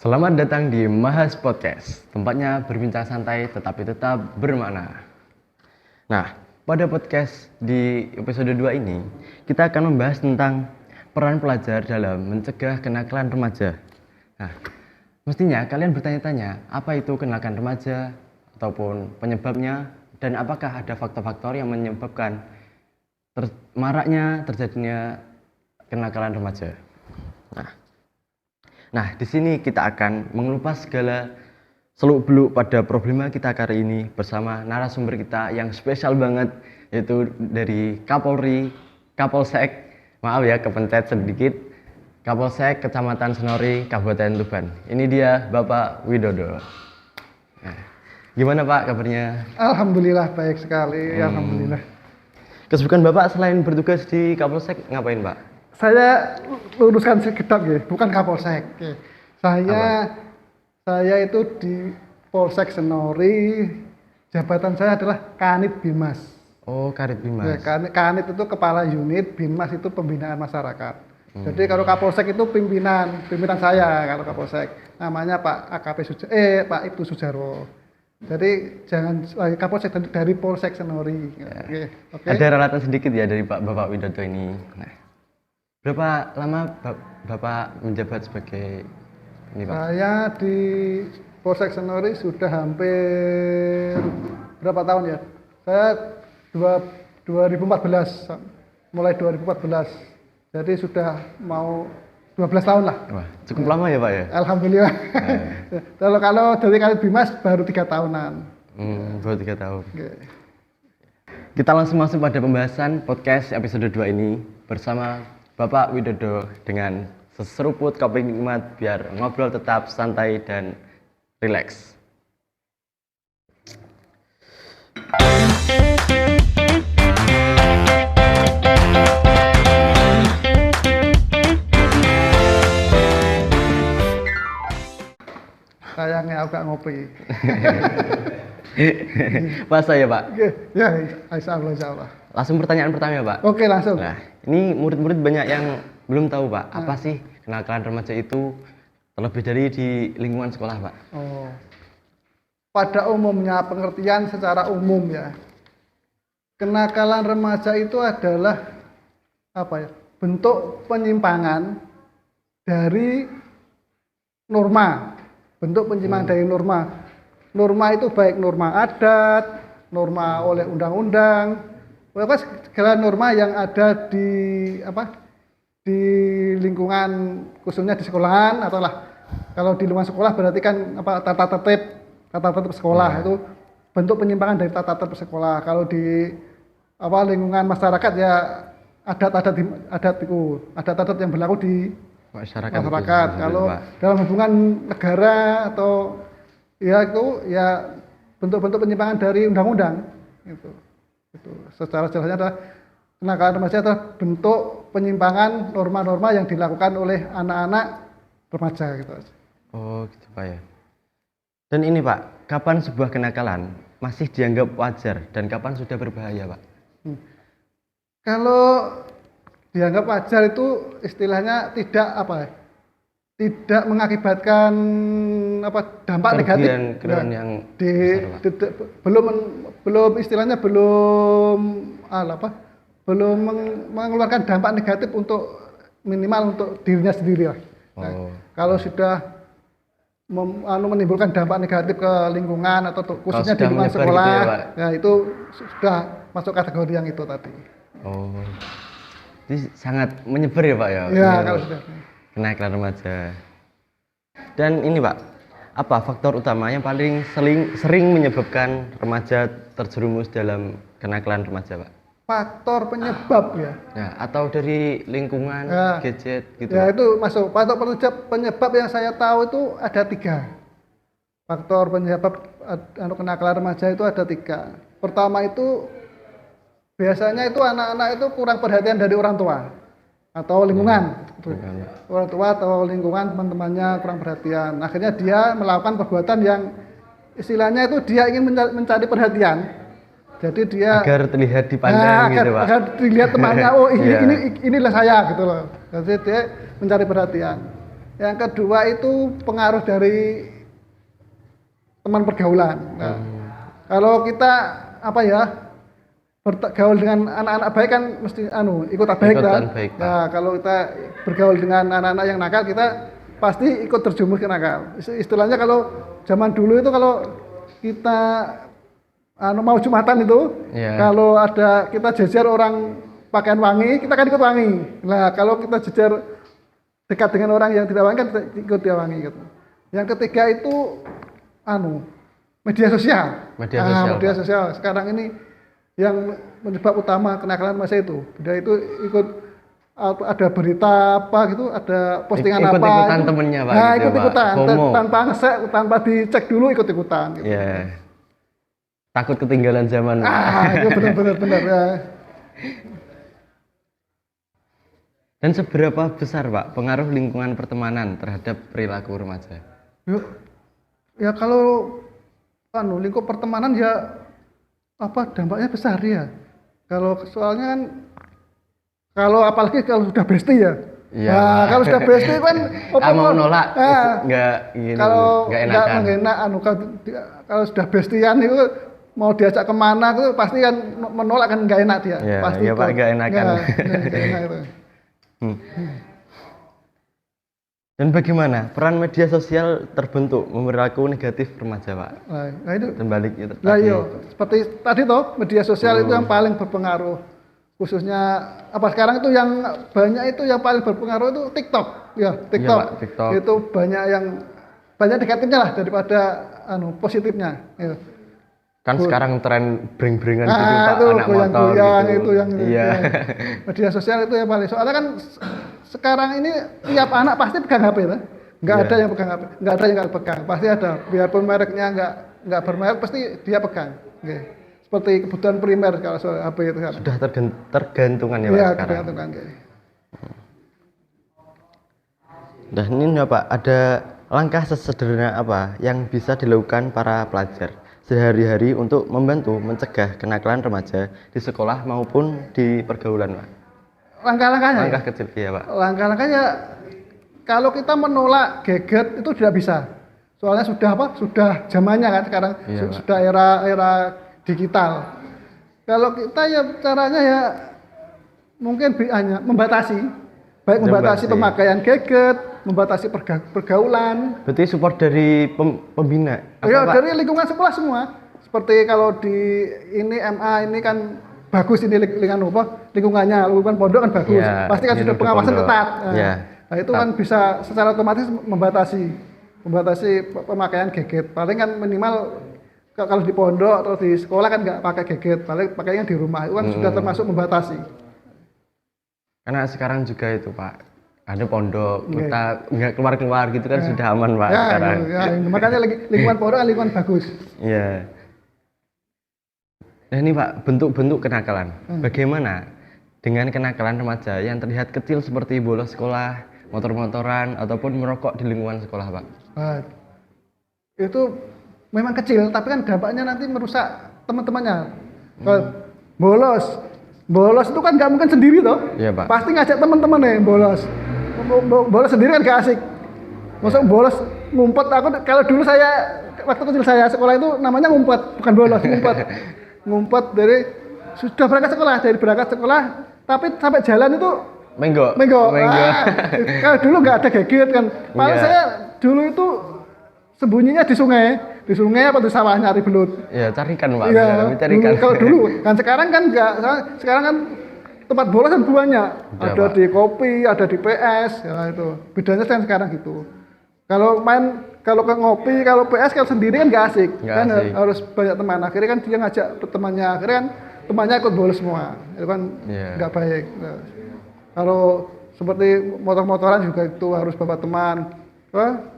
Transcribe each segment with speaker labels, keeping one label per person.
Speaker 1: Selamat datang di Mahas Podcast, tempatnya berbincang santai tetapi tetap bermakna. Nah, pada podcast di episode 2 ini, kita akan membahas tentang peran pelajar dalam mencegah kenakalan remaja. Nah, mestinya kalian bertanya-tanya, apa itu kenakalan remaja ataupun penyebabnya dan apakah ada faktor-faktor yang menyebabkan maraknya terjadinya kenakalan remaja. Nah, di sini kita akan mengupas segala seluk-beluk pada problema kita kali ini bersama narasumber kita yang spesial banget, yaitu dari Kapolri, Kapolsek, maaf ya kepencet sedikit, Kapolsek Kecamatan Senori, Kabupaten Tuban. Ini dia Bapak Widodo. Nah, gimana Pak kabarnya?
Speaker 2: Alhamdulillah baik sekali, alhamdulillah.
Speaker 1: Kesibukan Bapak selain bertugas di Kapolsek ngapain Pak?
Speaker 2: Saya luruskan sekedap ya, bukan Kapolsek. Saya itu di Polsek Senori, jabatan saya adalah Kanit Bimas.
Speaker 1: Oh, Kanit Bimas.
Speaker 2: Ya, Kanit itu kepala unit, Bimas itu pembinaan masyarakat. Jadi kalau Kapolsek itu pimpinan saya kalau Kapolsek. Namanya Pak Pak Ibtu Sujarwo. Jadi jangan Kapolsek dari Polsek Senori.
Speaker 1: Ya. Okay. Ada relatan sedikit ya dari Bapak Widodo ini. Nah, berapa lama Bapak menjabat sebagai ini Pak?
Speaker 2: Saya di Polsek Senori sudah hampir berapa tahun ya? Saya 2014, mulai 2014. Jadi sudah mau 12 tahun lah.
Speaker 1: Wah, cukup lama ya Pak ya?
Speaker 2: Alhamdulillah. Kalau dari Kanit Bimas baru 3 tahunan.
Speaker 1: Baru 3 tahun. Okay. Kita langsung masuk pada pembahasan podcast episode 2 ini bersama Bapak Widodo dengan seseruput kopi nikmat biar ngobrol tetap santai dan rileks.
Speaker 2: Sayangnya aku gak ngopi.
Speaker 1: Masa ya Pak?
Speaker 2: Ya, insya Allah.
Speaker 1: Langsung pertanyaan pertama ya Pak?
Speaker 2: Oke, langsung.
Speaker 1: Nah, ini murid-murid banyak yang belum tahu Pak, apa sih kenakalan remaja itu terlebih dari di lingkungan sekolah Pak?
Speaker 2: Oh, pada umumnya pengertian secara umum ya, kenakalan remaja itu adalah apa ya? Bentuk penyimpangan dari norma. Bentuk penyimpangan dari norma. Norma itu baik norma adat, norma oleh undang-undang, segala norma yang ada di lingkungan, khususnya di sekolahan atau kalau di luar sekolah berarti kan tata tertib sekolah itu bentuk penyimpangan dari tata tertib sekolah. Kalau di lingkungan masyarakat ya adat yang berlaku di masyarakat. Kalau dalam hubungan negara atau ya bentuk-bentuk penyimpangan dari undang-undang itu secara jelasnya adalah kenakalan remaja adalah bentuk penyimpangan norma-norma yang dilakukan oleh anak-anak remaja gitu aja.
Speaker 1: Oh gitu Pak ya. Dan ini Pak, kapan sebuah kenakalan masih dianggap wajar dan kapan sudah berbahaya Pak?
Speaker 2: Kalau dianggap wajar itu istilahnya tidak mengakibatkan dampak negatif
Speaker 1: yang
Speaker 2: belum mengeluarkan dampak negatif untuk minimal untuk dirinya sendiri lah. Kalau sudah menimbulkan dampak negatif ke lingkungan atau khususnya di lingkungan sekolah gitu ya itu sudah masuk kategori yang itu tadi.
Speaker 1: Oh, jadi sangat menyebar ya Pak ya?
Speaker 2: Ya kalau sudah
Speaker 1: kenakalan remaja. Dan ini Pak, apa faktor utama yang paling sering menyebabkan remaja terjerumus dalam kenakalan remaja Pak?
Speaker 2: Faktor penyebab ya?
Speaker 1: Atau dari lingkungan, gadget gitu?
Speaker 2: Ya itu masuk. Faktor penyebab yang saya tahu itu ada 3. Faktor penyebab kenakalan remaja itu ada 3. Pertama itu biasanya itu anak-anak itu kurang perhatian dari orang tua atau lingkungan. Orang tua atau lingkungan teman-temannya kurang perhatian. Akhirnya dia melakukan perbuatan yang istilahnya itu dia ingin mencari perhatian. Jadi dia
Speaker 1: agar terlihat dipandang gitu Pak.
Speaker 2: Agar dilihat temannya, oh inilah saya gitu loh. Jadi dia mencari perhatian. Yang kedua itu pengaruh dari teman pergaulan. Nah, kalau kita apa ya bergaul dengan anak-anak baik kan mesti ikut baik
Speaker 1: Ikutan
Speaker 2: kan.
Speaker 1: baik, Pak.
Speaker 2: Nah, kalau kita bergaul dengan anak-anak yang nakal kita pasti ikut terjumus ke nakal. Istilahnya kalau zaman dulu itu kalau kita mau Jumatan itu,
Speaker 1: Iya.
Speaker 2: kalau ada kita jajar orang pakaian wangi, kita kan ikut wangi. Nah, kalau kita jajar dekat dengan orang yang tidak wangi kan ikut dia wangi gitu. Yang ketiga itu media sosial.
Speaker 1: Media sosial,
Speaker 2: Media
Speaker 1: Pak.
Speaker 2: sosial. Sekarang ini yang penyebab utama kenakalan masa itu. Dia itu ikut ada berita apa gitu, ada postingan apa.
Speaker 1: Ikut-ikutan
Speaker 2: itu.
Speaker 1: temennya, Pak,
Speaker 2: Nah,
Speaker 1: gitu,
Speaker 2: ikut-ikutan
Speaker 1: Pak. FOMO.
Speaker 2: tanpa ngesek, tanpa dicek dulu ikut-ikutan. Gitu.
Speaker 1: Iya. Takut ketinggalan zaman, Pak.
Speaker 2: Itu benar-benar ya.
Speaker 1: Dan seberapa besar, Pak, pengaruh lingkungan pertemanan terhadap perilaku remaja?
Speaker 2: Yuk, ya kalau lingkup pertemanan ya dampaknya besar ya. Kalau soalnya kan kalau apalagi kalau sudah bestie ya.
Speaker 1: Iya,
Speaker 2: Nah,
Speaker 1: Pak.
Speaker 2: kalau sudah bestie kan
Speaker 1: Mau nolak nggak gini,
Speaker 2: kalau
Speaker 1: nggak
Speaker 2: nggak
Speaker 1: enakan.
Speaker 2: enak kalau sudah bestian itu mau diajak kemana itu pasti kan menolak kan nggak enak dia.
Speaker 1: Iya,
Speaker 2: Pasti
Speaker 1: iya, Pak,
Speaker 2: ikut.
Speaker 1: nggak enakan.
Speaker 2: Nggak enak itu.
Speaker 1: Dan bagaimana peran media sosial terbentuk memperlaku negatif remaja, Pak?
Speaker 2: Nah itu
Speaker 1: Dan balik itu
Speaker 2: Nah
Speaker 1: tadi.
Speaker 2: iya, seperti tadi toh media sosial itu yang paling berpengaruh. Khususnya sekarang itu yang banyak itu yang paling berpengaruh itu TikTok. Ya, TikTok.
Speaker 1: Pak, TikTok.
Speaker 2: Itu banyak negatifnya lah daripada positifnya. Gitu.
Speaker 1: Kan sekarang tren bring-bringan gitu, Pak,
Speaker 2: itu
Speaker 1: anak motor
Speaker 2: goyang-goyang
Speaker 1: gitu.
Speaker 2: itu yang
Speaker 1: Iya.
Speaker 2: media sosial itu yang paling. Soalnya kan sekarang ini tiap anak pasti pegang HP tuh. Nggak
Speaker 1: Iya.
Speaker 2: ada yang pegang HP, nggak ada yang nggak pegang. Pasti ada. Biarpun mereknya nggak bermerek, pasti dia pegang. Oke. Seperti kebutuhan primer kalau soal HP itu kan.
Speaker 1: Sudah tergantungan ya, Pak,
Speaker 2: Iya,
Speaker 1: sekarang.
Speaker 2: kegantungan kayak.
Speaker 1: Nah, ini Pak, ada langkah sesederhana apa yang bisa dilakukan para pelajar sehari-hari untuk membantu mencegah kenakalan remaja di sekolah maupun di pergaulan, Pak?
Speaker 2: Langkah-langkahnya.
Speaker 1: Langkah kecil, iya, Pak.
Speaker 2: Langkah-langkahnya kalau kita menolak gadget itu tidak bisa. Soalnya sudah zamannya kan sekarang.
Speaker 1: Iya, Pak.
Speaker 2: Sudah era digital. Kalau kita ya caranya ya mungkin hanya membatasi, baik membatasi pemakaian gadget, membatasi pergaulan.
Speaker 1: Berarti support dari pembina?
Speaker 2: Ya
Speaker 1: Pak?
Speaker 2: dari lingkungan sekolah semua. Seperti kalau di ini MA ini kan bagus ini lingkungannya, lingkungan pondok kan bagus.
Speaker 1: Ya,
Speaker 2: Pasti kan
Speaker 1: ini
Speaker 2: sudah
Speaker 1: untuk
Speaker 2: pengawasan
Speaker 1: pondok.
Speaker 2: ketat.
Speaker 1: Ya,
Speaker 2: Nah itu kan bisa secara otomatis membatasi pemakaian gadget. Paling kan minimal kalau di pondok atau di sekolah kan nggak pakai gadget, paling pakainya di rumah. Itu kan sudah termasuk membatasi.
Speaker 1: Karena sekarang juga itu, Pak, ada pondok,
Speaker 2: Oke.
Speaker 1: kita nggak keluar-keluar gitu kan sudah aman, Pak,
Speaker 2: Ya,
Speaker 1: sekarang.
Speaker 2: makanya lingkungan pondok kan lingkungan bagus.
Speaker 1: Iya. Nah ini, Pak, bentuk-bentuk kenakalan. Bagaimana dengan kenakalan remaja yang terlihat kecil seperti bolos sekolah, motor-motoran, ataupun merokok di lingkungan sekolah, Pak?
Speaker 2: Nah, itu memang kecil, tapi kan dampaknya nanti merusak teman-temannya. Kalau bolos itu kan nggak mungkin sendiri toh.
Speaker 1: Iya, Pak.
Speaker 2: Pasti ngajak teman-teman nih bolos. Bolos sendiri kan gak asik. Masuk bolos ngumpet. Kalau dulu waktu kecil saya sekolah itu namanya ngumpet, bukan bolos, ngumpet sudah berangkat sekolah, tapi sampai jalan itu
Speaker 1: Menggo.
Speaker 2: Kalau dulu nggak ada gadget kan. Paling
Speaker 1: Iya.
Speaker 2: saya dulu itu sembunyinya di sungai apa di sawah nyari belut.
Speaker 1: Ya, carikan, Pak.
Speaker 2: Iya,
Speaker 1: Benar, carikan.
Speaker 2: kalau dulu kan sekarang kan enggak, sekarang kan tempat bola kan banyak.
Speaker 1: Udah,
Speaker 2: Ada
Speaker 1: Pak.
Speaker 2: di kopi, ada di PS, ya itu. Bedanya kan sekarang gitu. Kalau ke ngopi, kalau PS kalau sendiri kan nggak asik.
Speaker 1: Nggak
Speaker 2: Kan
Speaker 1: asik.
Speaker 2: harus banyak teman. Akhirnya kan dia ngajak temannya, akhirnya kan temannya ikut bola semua. Itu kan
Speaker 1: Iya.
Speaker 2: nggak baik. Nah, kalau seperti motor-motoran juga itu harus bawa teman.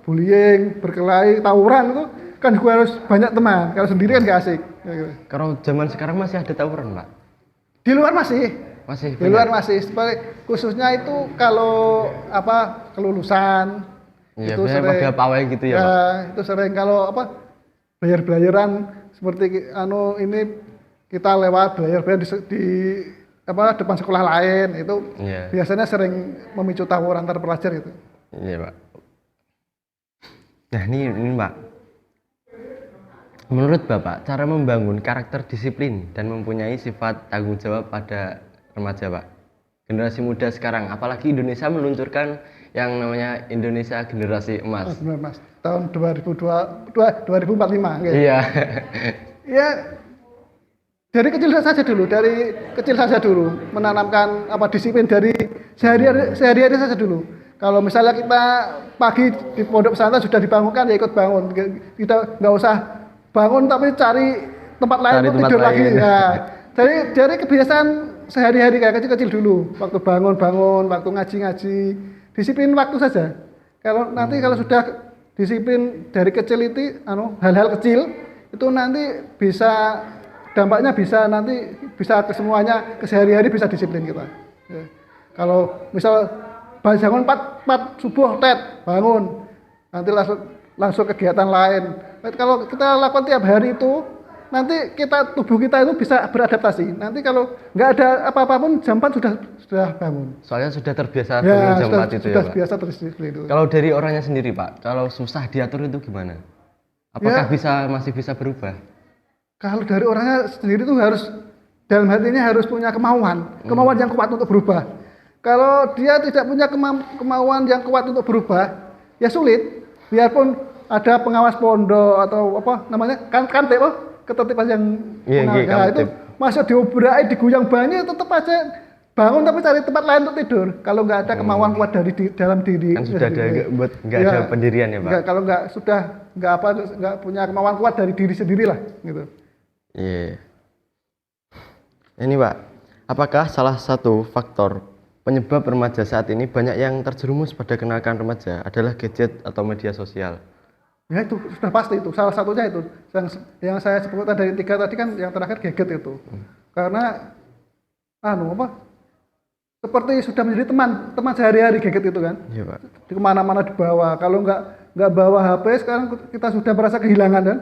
Speaker 2: Bullying, berkelahi, tawuran itu kan juga harus banyak teman. Kalau sendiri kan nggak asik. Ya, gitu.
Speaker 1: Kalau zaman sekarang masih ada tawuran, Pak?
Speaker 2: Di luar masih.
Speaker 1: Masih
Speaker 2: Di luar masih. Khususnya itu kalau kelulusan.
Speaker 1: Iya,
Speaker 2: itu
Speaker 1: biasanya pada pawai gitu ya, Pak?
Speaker 2: Itu sering kalau bayar-bayaran seperti ini kita lewat bayar di depan sekolah lain itu
Speaker 1: Iya.
Speaker 2: biasanya sering memicu tawuran antar pelajar itu.
Speaker 1: Iya, Pak. Nah, ini Pak. Menurut Bapak, cara membangun karakter disiplin dan mempunyai sifat tanggung jawab pada remaja, Pak. Generasi muda sekarang, apalagi Indonesia meluncurkan yang namanya Indonesia Generasi Emas.
Speaker 2: Benar, Mas. Tahun 2045 gitu.
Speaker 1: Iya.
Speaker 2: Ya, dari kecil saja dulu menanamkan disiplin dari sehari-hari saja dulu. Kalau misalnya kita pagi di pondok pesantren sudah dibangunkan, ya ikut bangun. Kita nggak usah bangun tapi cari tempat lain untuk tidur lagi. Ya, dari kebiasaan sehari-hari kayak kecil-kecil dulu, waktu bangun, waktu ngaji, disiplin waktu saja. Kalau sudah disiplin dari kecil itu, hal-hal kecil itu nanti bisa dampaknya bisa ke semuanya, ke sehari-hari bisa disiplin kita. Ya. Kalau misal bangun 4 subuh bangun, nanti langsung kegiatan lain. Kalau kita lakukan tiap hari itu, nanti tubuh kita itu bisa beradaptasi. Nanti kalau nggak ada apa-apa pun jam 4 sudah bangun.
Speaker 1: Soalnya sudah terbiasa bangun jam 4 itu ya, Pak.
Speaker 2: Biasa tersiplin itu.
Speaker 1: Kalau dari orangnya sendiri, Pak, kalau susah diatur itu gimana? Apakah masih bisa berubah?
Speaker 2: Kalau dari orangnya sendiri itu harus dalam hatinya harus punya kemauan yang kuat untuk berubah. Kalau dia tidak punya kemauan yang kuat untuk berubah, ya sulit. Biarpun ada pengawas pondok atau ketertiban yang itu masa diobrak, diguyang banyak, tetap aja bangun tapi cari tempat lain untuk tidur. Kalau nggak ada kemauan kuat dari dalam diri.
Speaker 1: Kan sudah ada pendirian ya, Pak.
Speaker 2: Kalau nggak punya kemauan kuat dari diri sendirilah gitu.
Speaker 1: Iya. Ini Pak, apakah salah satu faktor penyebab remaja saat ini banyak yang terjerumus pada kenakalan remaja adalah gadget atau media sosial?
Speaker 2: Ya itu sudah pasti itu, salah satunya itu. Yang saya sebutkan dari 3 tadi kan yang terakhir gadget itu. Karena seperti sudah menjadi teman sehari-hari gadget itu kan.
Speaker 1: Iya, Pak.
Speaker 2: Di kemana-mana dibawa. Kalau nggak bawa HP sekarang kita sudah merasa kehilangan kan.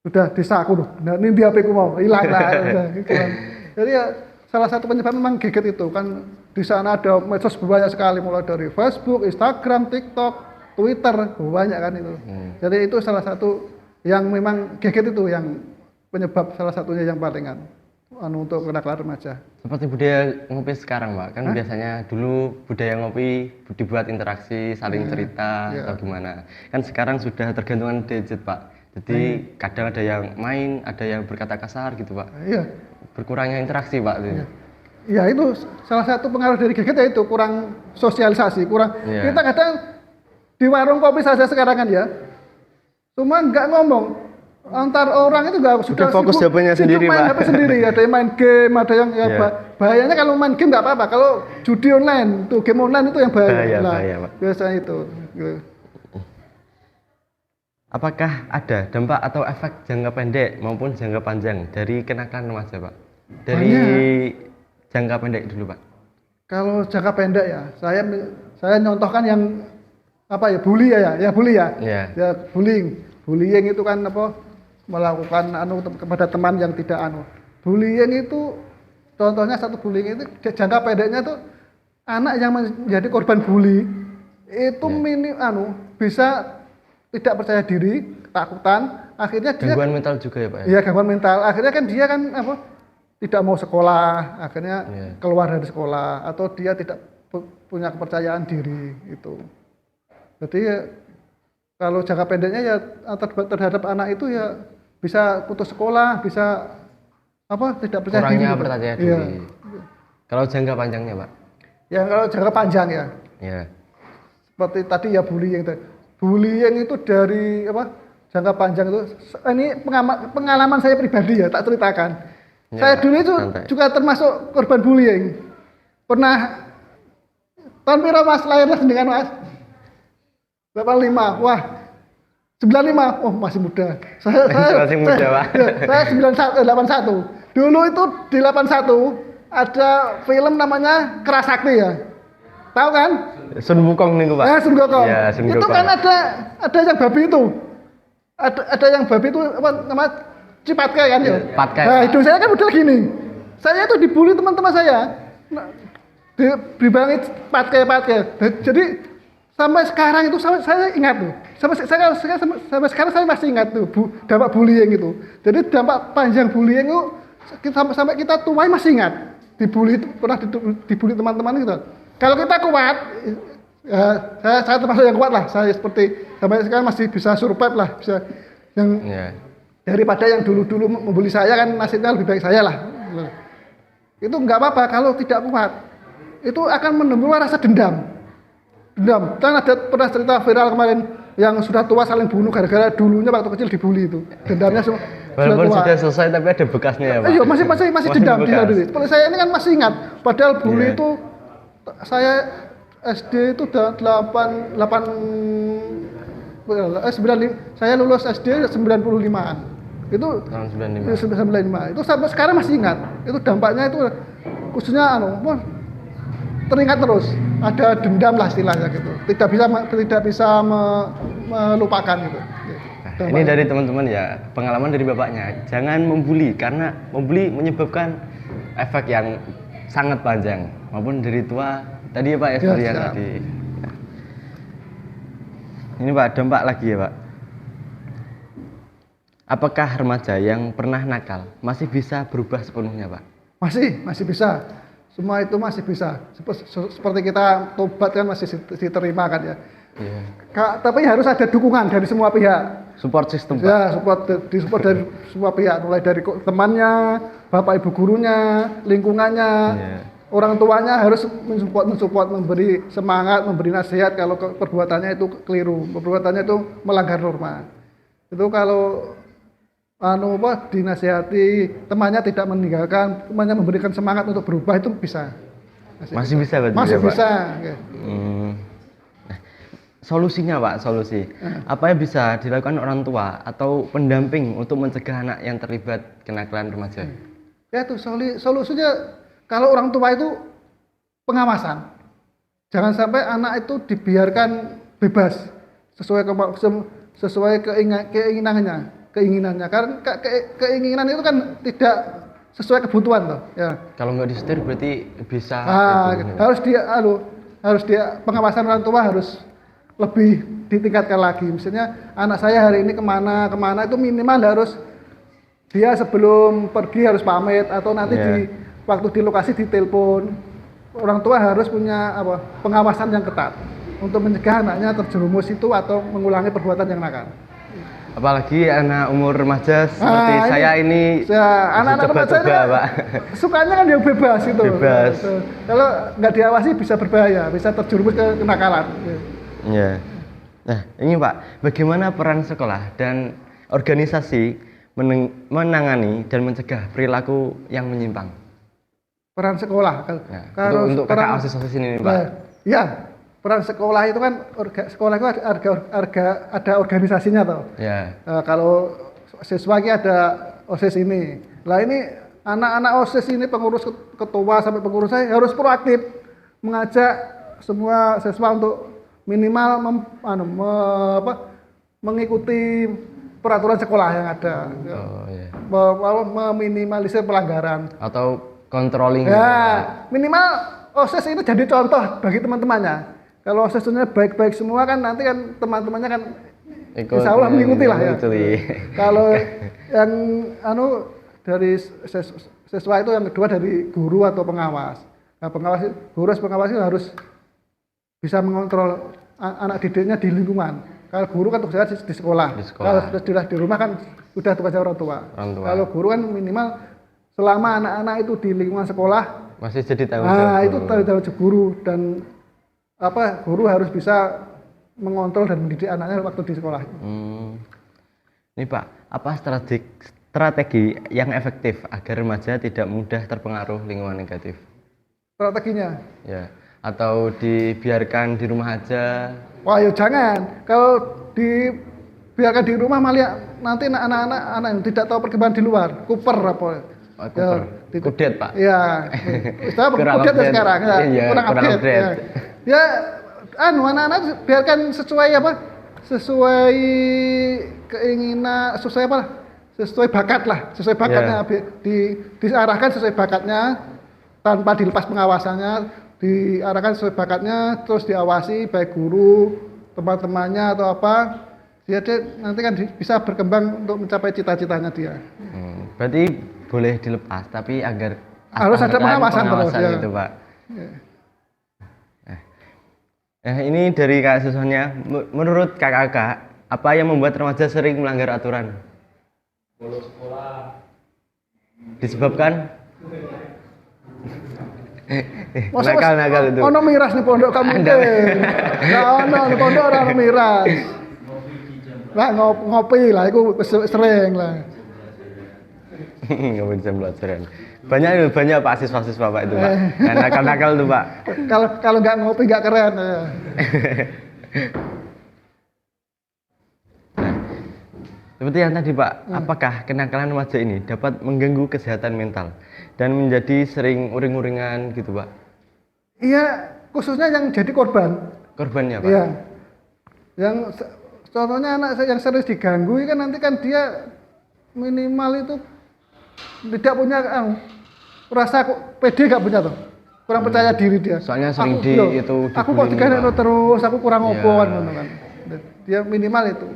Speaker 2: Sudah disaku loh. Nah, ini di HP ku mau hilang lah. Jadi ya salah satu penyebab memang gadget itu kan, di sana ada medsos banyak sekali, mulai dari Facebook, Instagram, TikTok, Twitter, banyak kan itu. Jadi itu salah satu yang memang gadget itu yang penyebab salah satunya yang palingan untuk kenakalan remaja. Seperti
Speaker 1: budaya ngopi sekarang, Pak. Kan biasanya dulu budaya ngopi dibuat interaksi, saling cerita atau gimana. Kan sekarang sudah tergantungan gadget, Pak. Jadi kadang ada yang main, ada yang berkata kasar gitu, Pak.
Speaker 2: Iya.
Speaker 1: Berkurangnya interaksi, Pak.
Speaker 2: Iya, itu salah satu pengaruh dari gadget ya itu, kurang sosialisasi, kita kadang di warung kopi saja sekarang kan ya. Cuma nggak ngomong. Antar orang itu nggak sudah
Speaker 1: fokus HP-nya sendiri,
Speaker 2: main
Speaker 1: Pak.
Speaker 2: HP sendiri, ada yang main game, ada yang bahayanya kalau main game nggak apa-apa. Kalau judi online, tuh game online itu yang bahaya,
Speaker 1: Pak.
Speaker 2: Biasanya itu. Gitu.
Speaker 1: Apakah ada dampak atau efek jangka pendek maupun jangka panjang dari kenakalan remaja, Pak? Dari jangka pendek dulu, Pak.
Speaker 2: Kalau jangka pendek ya, saya nyontohkan yang bully ya. Ya, bullying itu kan melakukan kepada teman yang tidak Bullying itu contohnya satu bullying itu jangka pendeknya tuh anak yang menjadi korban bully itu bisa tidak percaya diri, ketakutan, akhirnya dia
Speaker 1: gangguan mental juga ya, Pak?
Speaker 2: Iya, gangguan mental. Akhirnya kan dia kan tidak mau sekolah, akhirnya keluar dari sekolah, atau dia tidak punya kepercayaan diri itu. Jadi kalau jangka pendeknya ya terhadap anak itu ya bisa putus sekolah, bisa tidak percaya diri.
Speaker 1: Kurangnya percaya diri. Iya. Kalau jangka panjangnya, Pak? Ya
Speaker 2: kalau jangka panjang ya.
Speaker 1: Iya.
Speaker 2: Seperti tadi ya bullying tadi. Bullying itu dari jangka panjang itu, ini pengalaman saya pribadi ya, tak ceritakan. Ya, saya dulu itu juga termasuk korban bullying. Pernah tahun berapa Mas lahirnya dengan Mas? 85. Wah, 95. Oh, masih muda. Saya
Speaker 1: masih muda, Pak.
Speaker 2: Saya 81. Dulu itu di 81 ada film namanya Kerasakti ya. Tahu kan?
Speaker 1: Sun Wukong nih, Pak.
Speaker 2: Sun Wukong.
Speaker 1: Ya, Sun Wukong.
Speaker 2: Itu kan ada yang babi itu. Ada yang babi itu nama Cipatkai kan ya.
Speaker 1: Patkai.
Speaker 2: Nah, hidung saya kan udah gini. Saya itu dibully teman-teman saya. Dibilangin patkai. Jadi sampai sekarang itu saya ingat tuh. Sampai sekarang saya masih ingat tuh dampak bullying itu. Jadi dampak panjang bullying itu sampai kita tua masih ingat. Dibully itu pernah dibully teman-teman gitu. Kalau kita kuat, ya, saya termasuk yang kuat lah. Saya seperti sampai sekarang masih bisa survive lah, bisa yang daripada yang dulu-dulu membuli saya kan nasibnya lebih baik saya lah. Itu nggak apa-apa kalau tidak kuat. Itu akan menimbulkan rasa dendam. Kan ada pernah cerita viral kemarin yang sudah tua saling bunuh gara-gara dulunya waktu kecil dibully itu. Dendamnya
Speaker 1: walaupun sudah selesai tapi ada bekasnya ya, Pak.
Speaker 2: Iya, masih dendam di diri. Seperti saya ini kan masih ingat. Padahal bully itu saya SD itu 95, saya lulus SD 95-an. Itu tahun 95. Itu sampai sekarang masih ingat. Itu dampaknya itu khususnya teringat terus. Ada dendam lah istilahnya gitu. Tidak bisa melupakan gitu.
Speaker 1: Nah, ini dari teman-teman ya, pengalaman dari bapaknya. Jangan membuli karena membuli menyebabkan efek yang sangat panjang maupun dari tua tadi ya Pak ya, seperti yang tadi. Ini Pak, dampak lagi ya Pak. Apakah remaja yang pernah nakal masih bisa berubah sepenuhnya Pak?
Speaker 2: Masih bisa. Semua itu masih bisa. Seperti kita tobat kan masih diterima kan ya.
Speaker 1: Iya.
Speaker 2: Tapi harus ada dukungan dari semua pihak.
Speaker 1: Support system Pak.
Speaker 2: Ya, support dari semua pihak, mulai dari temannya, bapak ibu gurunya, lingkungannya, orang tuanya harus mensupport, memberi semangat, memberi nasihat kalau perbuatannya itu keliru, perbuatannya itu melanggar norma. Itu kalau dinasihati, temannya tidak meninggalkan, temannya memberikan semangat untuk berubah, itu bisa.
Speaker 1: Masih bisa berarti
Speaker 2: masih
Speaker 1: ya,
Speaker 2: bisa.
Speaker 1: Pak? Solusinya Pak, solusi. Apa yang bisa dilakukan orang tua atau pendamping untuk mencegah anak yang terlibat kenakalan remaja?
Speaker 2: Ya itu solusinya kalau orang tua itu pengawasan. Jangan sampai anak itu dibiarkan bebas sesuai keinginannya. Karena keinginan itu kan tidak sesuai kebutuhan toh. Ya.
Speaker 1: Kalau nggak disetir berarti bisa.
Speaker 2: Harus dia pengawasan orang tua harus lebih ditingkatkan lagi. Misalnya anak saya hari ini kemana itu minimal harus dia sebelum pergi harus pamit atau nanti waktu di lokasi ditelepon. Orang tua harus punya pengawasan yang ketat untuk mencegah anaknya terjerumus itu atau mengulangi perbuatan yang nakal.
Speaker 1: Apalagi anak umur remaja seperti saya ini.
Speaker 2: Anak-anak remaja ini kan, Pak. Sukanya kan dia bebas itu.
Speaker 1: Bebas.
Speaker 2: Kalau nggak diawasi bisa berbahaya, bisa terjerumus ke kenakalan.
Speaker 1: Ya. Nah, ini Pak, bagaimana peran sekolah dan organisasi menangani dan mencegah perilaku yang menyimpang?
Speaker 2: Peran sekolah.
Speaker 1: Kalau untuk kakak OSIS ini Pak.
Speaker 2: Ya, peran sekolah itu kan sekolah itu ada organisasinya toh.
Speaker 1: Ya.
Speaker 2: Kalau siswa ini ada OSIS ini. Lah ini anak-anak OSIS ini pengurus ketua sampai pengurus saya harus proaktif mengajak semua siswa untuk minimal mengikuti peraturan sekolah yang ada. Meminimalisir pelanggaran
Speaker 1: atau controlling.
Speaker 2: Ya, minimal OSIS ini jadi contoh bagi teman-temannya. Kalau OSIS-nya baik-baik semua kan nanti kan teman-temannya kan insya Allah mengikuti lah ya. Kalau yang dari siswa itu yang kedua dari guru atau pengawas. Nah, pengawas itu harus bisa mengontrol anak didiknya di lingkungan. Kalau guru kan tugasnya di sekolah. Kalau sudah di rumah kan sudah tugasnya orang tua. Kalau guru kan minimal selama anak-anak itu di lingkungan sekolah
Speaker 1: masih jadi tanggung jawab.
Speaker 2: Nah, itu tanggung jawab guru dan guru harus bisa mengontrol dan mendidik anaknya waktu di sekolah.
Speaker 1: Ini Pak, apa strategi yang efektif agar remaja tidak mudah terpengaruh lingkungan negatif?
Speaker 2: Strateginya?
Speaker 1: Ya. Atau dibiarkan di rumah aja?
Speaker 2: Wah, ya jangan. Kalau dibiarkan di rumah malah nanti anak-anak yang tidak tahu perkembangan di luar, kuper apa?
Speaker 1: Kudet Pak.
Speaker 2: Iya. Istilah kudet ya sekarang. Kurang update. Ya, anak-anak biarkan sesuai sesuai keinginan, sesuai bakat lah, sesuai bakatnya diarahkan sesuai bakatnya tanpa dilepas pengawasannya. diarahkan sesuai bakatnya, terus diawasi baik guru, teman-temannya atau apa, dia nanti kan bisa berkembang untuk mencapai cita-citanya dia.
Speaker 1: Berarti boleh dilepas, tapi agar
Speaker 2: Harus ada pengawasan terus ya.
Speaker 1: gitu, Pak. Nah, ini dari Kak Susonnya, menurut kakak, apa yang membuat remaja sering melanggar aturan? Bolos sekolah. Disebabkan? Nakal itu.
Speaker 2: Ono miras nih pondok kamu deh. Nah, ono di pondok ono miras. Lah ngopi lah, itu sering lah.
Speaker 1: Ngopi jam pelajaran. Banyak Pak siswa-siswa Pak itu Pak. Nakal-nakal tuh Pak.
Speaker 2: Kalau nggak ngopi nggak keren. Ya.
Speaker 1: Seperti yang tadi Pak, apakah kenakalan remaja ini dapat mengganggu kesehatan mental dan menjadi sering uring-uringan gitu Pak?
Speaker 2: Iya, khususnya yang jadi korban.
Speaker 1: Korbannya Pak?
Speaker 2: Iya. Yang contohnya anak yang sering diganggu kan nanti kan dia minimal itu tidak punya rasa pede, nggak punya tuh, kurang percaya diri dia.
Speaker 1: Soalnya sering
Speaker 2: aku kok diganggu terus, aku kurang opo kan. Dia minimal itu.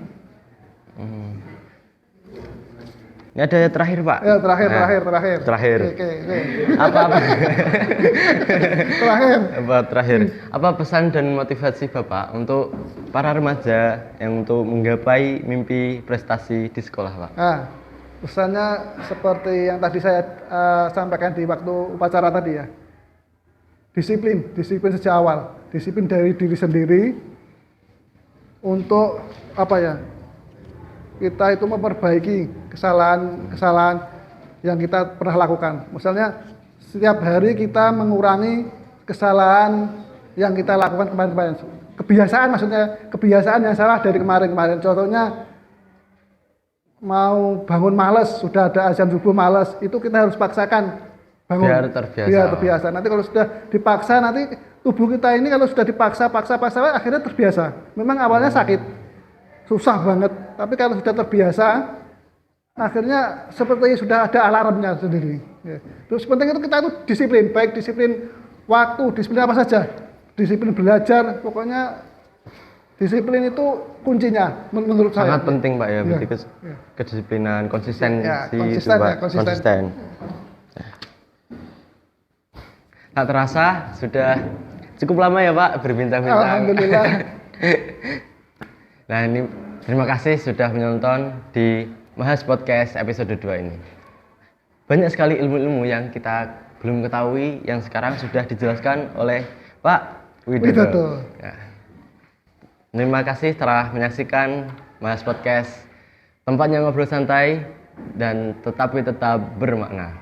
Speaker 1: Ini ada terakhir Pak.
Speaker 2: Ya terakhir. Oke.
Speaker 1: Apa?
Speaker 2: Terakhir.
Speaker 1: Apa pesan dan motivasi Bapak untuk para remaja yang untuk menggapai mimpi prestasi di sekolah Pak?
Speaker 2: Pesannya seperti yang tadi saya sampaikan di waktu upacara tadi ya. Disiplin sejak awal. Disiplin dari diri sendiri untuk apa ya? Kita itu memperbaiki kesalahan yang kita pernah lakukan. Misalnya setiap hari kita mengurangi kesalahan yang kita lakukan kemarin-kemarin. Kebiasaan yang salah dari kemarin-kemarin. Contohnya mau bangun malas, sudah ada azan subuh malas, itu kita harus paksakan bangun. Biar terbiasa. Nanti kalau sudah dipaksa, nanti tubuh kita ini kalau sudah dipaksa akhirnya terbiasa. Memang awalnya sakit. Susah banget, tapi kalau sudah terbiasa, akhirnya seperti sudah ada alarmnya sendiri. Ya. Terus penting itu kita itu disiplin, baik disiplin waktu, disiplin apa saja, disiplin belajar, pokoknya disiplin itu kuncinya menurut saya.
Speaker 1: Sangat penting Pak ya, berarti kedisiplinan, konsistensi itu Pak. Konsisten. Tak terasa sudah cukup lama ya Pak berbincang-bincang.
Speaker 2: Alhamdulillah.
Speaker 1: Nah ini terima kasih sudah menonton di Mahas Podcast episode 2 ini. Banyak sekali ilmu-ilmu yang kita belum ketahui yang sekarang sudah dijelaskan oleh Pak Widodo. Ya. Terima kasih telah menyaksikan Mahas Podcast, tempatnya ngobrol santai dan tetap bermakna.